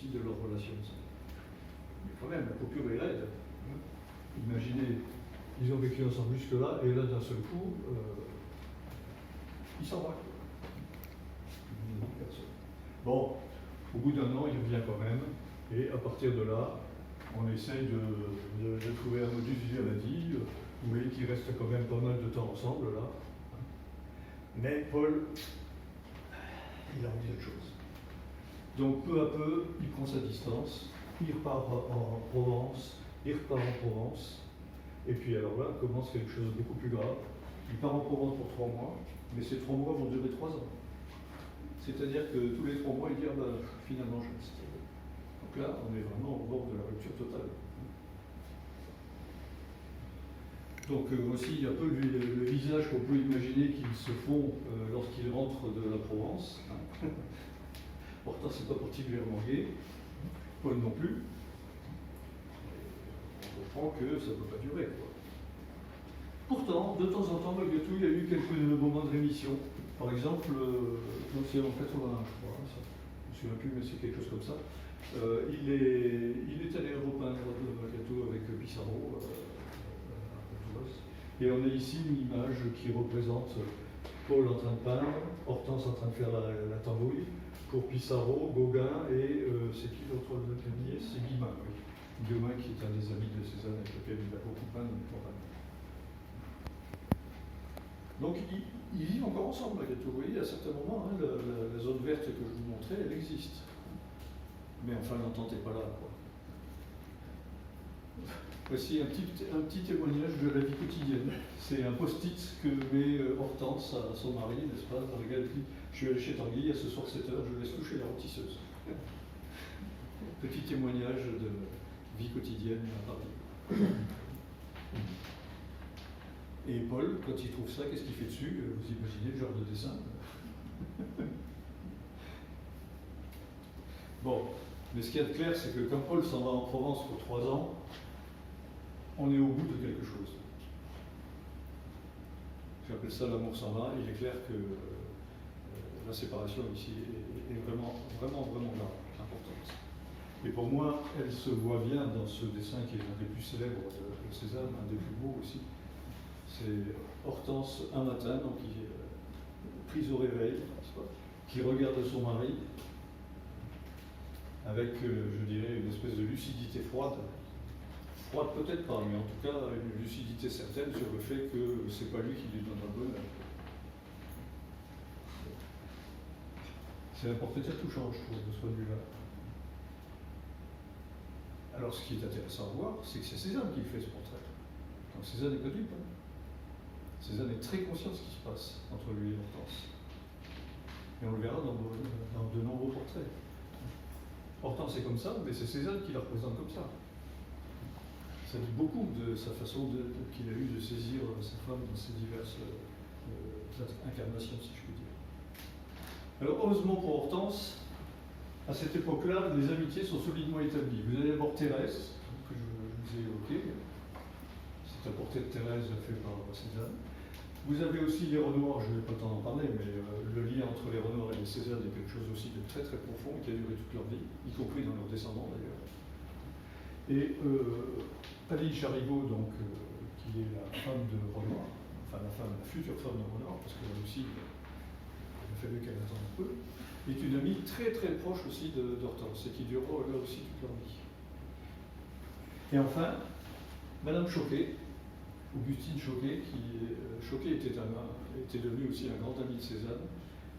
aussi de leur relation. Mais quand même, la coupure est raide. Imaginez, ils ont vécu ensemble jusque-là, et là, d'un seul coup, il s'en va. Bon, au bout d'un an, il revient quand même, et à partir de là, on essaye de trouver un modus vivendi. Vous voyez qu'ils restent quand même pas mal de temps ensemble, là. Mais Paul, il a envie d'autre chose. Donc, peu à peu, il prend sa distance, il repart en Provence, il repart en Provence, et puis alors là, commence quelque chose de beaucoup plus grave. Il part en Provence pour 3 mois, mais ces 3 mois vont durer 3 ans. C'est-à-dire que tous les 3 mois, il dit, ah ben, finalement, je reste. Donc là, on est vraiment au bord de la rupture totale. Donc aussi, il y a un peu le visage qu'on peut imaginer qu'ils se font lorsqu'ils rentrent de la Provence. Pourtant, c'est pas particulièrement gai. Paul non plus. On comprend que ça ne peut pas durer, quoi. Pourtant, de temps en temps, malgré tout, il y a eu quelques moments de rémission. Par exemple, c'est en 81, je crois, ça, je ne me souviens plus, mais c'est quelque chose comme ça. Il est allé repeindre le gâteau avec Pissarro, et on a ici une image qui représente Paul en train de peindre, Hortense en train de faire la tambouille, pour Pissarro, Gauguin, et c'est qui l'autre cabinet? C'est Guillemin, oui. Guillemin qui est un des amis de Cézanne avec lequel il a beaucoup peint. Donc ils vivent encore ensemble, malgré tout. Vous voyez, à certains moments, hein, la zone verte que je vous montrais, elle existe. Mais enfin, l'entente n'est pas là, quoi. Voici un petit témoignage de la vie quotidienne. C'est un post-it que met Hortense à son mari, n'est-ce pas, dans lequel elle dit « Je suis allé chez Tanguy, à ce soir 7h, je laisse toucher la rôtisseuse. » Petit témoignage de vie quotidienne à Paris. Et Paul, quand il trouve ça, qu'est-ce qu'il fait dessus? Vous imaginez le genre de dessin? Bon, mais ce qu'il y a de clair, c'est que quand Paul s'en va en Provence pour 3 ans, on est au bout de quelque chose. J'appelle ça l'amour s'en va. Il est clair que la séparation ici est vraiment grave, importante. Et pour moi, elle se voit bien dans ce dessin qui est un des plus célèbres de Cézanne, un des plus beaux aussi. C'est Hortense un matin, donc qui est prise au réveil, qui regarde son mari avec, je dirais, une espèce de lucidité froide. Froide peut-être pas, mais en tout cas une lucidité certaine sur le fait que c'est pas lui qui lui donne un bonheur. C'est important, peut-être tout change, je trouve, de ce point de vue-là. Alors ce qui est intéressant à voir, c'est que c'est Cézanne qui fait ce portrait. Donc Cézanne n'est pas dupe. Hein. Cézanne est très conscient de ce qui se passe entre lui et Hortense. Et on le verra dans de nombreux portraits. Hortense est comme ça, mais c'est Cézanne qui la représente comme ça. Ça dit beaucoup de sa façon qu'il a eu de saisir sa femme dans ses diverses incarnations, si je puis dire. Alors, heureusement pour Hortense, à cette époque-là, les amitiés sont solidement établies. Vous avez d'abord Thérèse, que je vous ai évoqué. C'est un portrait de Thérèse fait par Cézanne. Vous avez aussi les Renoir, je ne vais pas tant en parler, mais le lien entre les Renoir et les Cézanne est quelque chose aussi de très très profond qui a duré toute leur vie, y compris dans leurs descendants d'ailleurs. Et Aline Charigot, donc, qui est la femme de Renoir, enfin la future femme de Renoir, parce qu'elle aussi, il a fallu qu'elle attende un peu, est une amie très très proche aussi d'Hortense, et qui durera là aussi toute leur vie. Et enfin, Madame Choquet, Augustine Choquet, Choquet était devenue aussi un grand ami de Cézanne,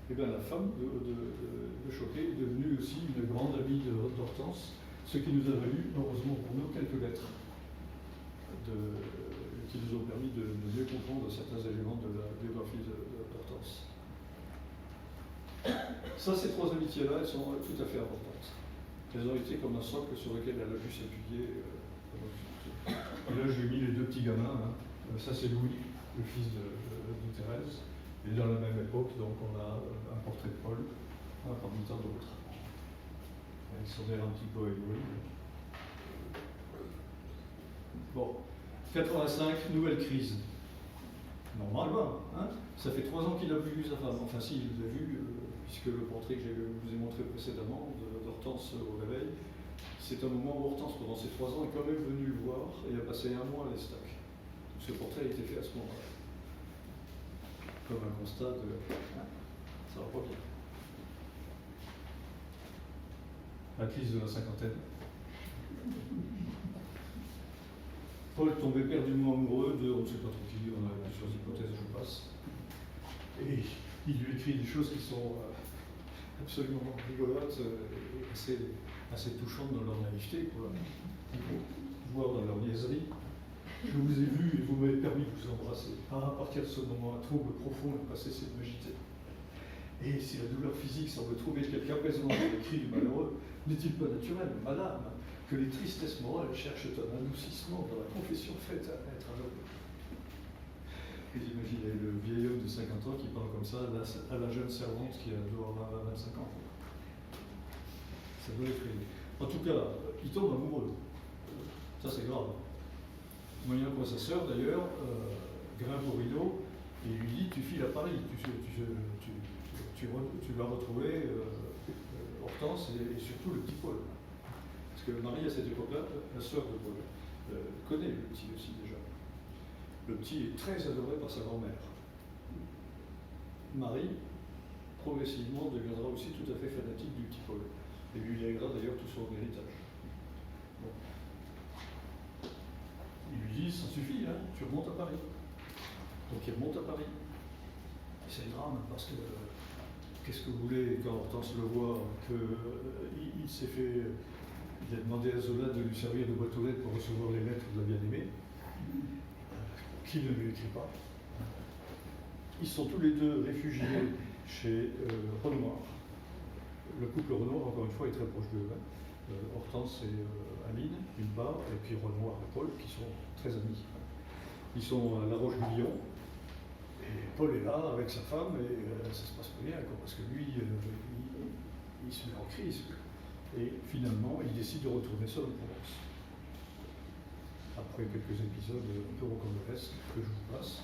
et bien la femme de Choquet est devenue aussi une grande amie d'Hortense, ce qui nous a valu, heureusement pour nous, quelques lettres qui nous ont permis de mieux comprendre certains éléments de la biographie d'Hortense. Ça, ces 3 amitiés-là, elles sont tout à fait importantes. Elles ont été comme un socle sur lequel elle a pu s'appuyer. Et là, j'ai mis les 2 petits gamins. Hein. Ça, c'est Louis, le fils de Thérèse. Et dans la même époque, donc, on a un portrait de Paul, parmi tant d'autres. Ils sont d'ailleurs un petit peu éloignés. Bon, 85, nouvelle crise. Normalement, hein, ça fait 3 ans qu'il n'a plus vu sa femme. Enfin, si, il l'a vu puisque le portrait que je vous ai montré précédemment d'Hortense au réveil, c'est un moment où Hortense, pendant ces 3 ans, est quand même venue le voir et a passé 1 mois à l'Estac. Ce portrait a été fait à ce moment-là, comme un constat de ça va pas bien. La crise de la cinquantaine. Paul tombait éperdument amoureux de, on ne sait pas trop qui, on a plusieurs hypothèses, je passe. Et il lui écrit des choses qui sont absolument rigolotes et assez touchantes dans leur naïveté, quoi. Voire dans leur niaiserie. Je vous ai vu et vous m'avez permis de vous embrasser. Ah, à partir de ce moment, un trouble profond est passé, c'est de me gîter. Et si la douleur physique semble trouver quelque apaisement dans les cris du malheureux, n'est-il pas naturel, madame, que les tristesses morales cherchent un adoucissement dans la confession faite à être aveugle? Vous imaginez le vieil homme de 50 ans qui parle comme ça à la jeune servante qui doit avoir 25 ans. Ça doit effrayer. En tout cas, il tombe amoureux. Ça, c'est grave. Moyen pour sa sœur, d'ailleurs, grimpe au rideau et lui dit: tu files à Paris, tu vas retrouver Hortense et surtout le petit Paul. Parce que Marie, à cette époque-là, la sœur de Paul, connaît le petit aussi déjà. Le petit est très adoré par sa grand-mère. Marie, progressivement, deviendra aussi tout à fait fanatique du petit Paul. Et lui lèguera d'ailleurs tout son héritage. Bon. Il lui dit: ça suffit, hein, tu remontes à Paris. Donc il remonte à Paris. Et c'est le drame, parce que qu'est-ce que vous voulez, quand Hortense le voit, qu'il s'est fait. Il a demandé à Zola de lui servir de boîte aux lettres pour recevoir les lettres de la bien-aimée, qui ne lui écrit pas. Ils sont tous les deux réfugiés chez Renoir. Le couple Renoir, encore une fois, est très proche d'eux. Hortense et Aline, d'une part, et puis Renoir et Paul, qui sont très amis. Ils sont à La Roche-du-Lion, et Paul est là avec sa femme, et ça se passe pas bien, quoi, parce que lui, il se met en crise. Et finalement, il décide de retourner seul en Provence. Après quelques épisodes un peu rocambolesques que je vous passe.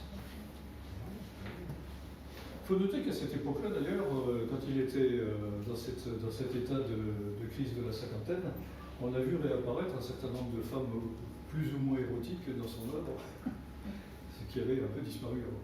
Il faut noter qu'à cette époque-là, d'ailleurs, quand il était dans cet état de crise de la cinquantaine, on a vu réapparaître un certain nombre de femmes plus ou moins érotiques dans son œuvre, ce qui avait un peu disparu avant.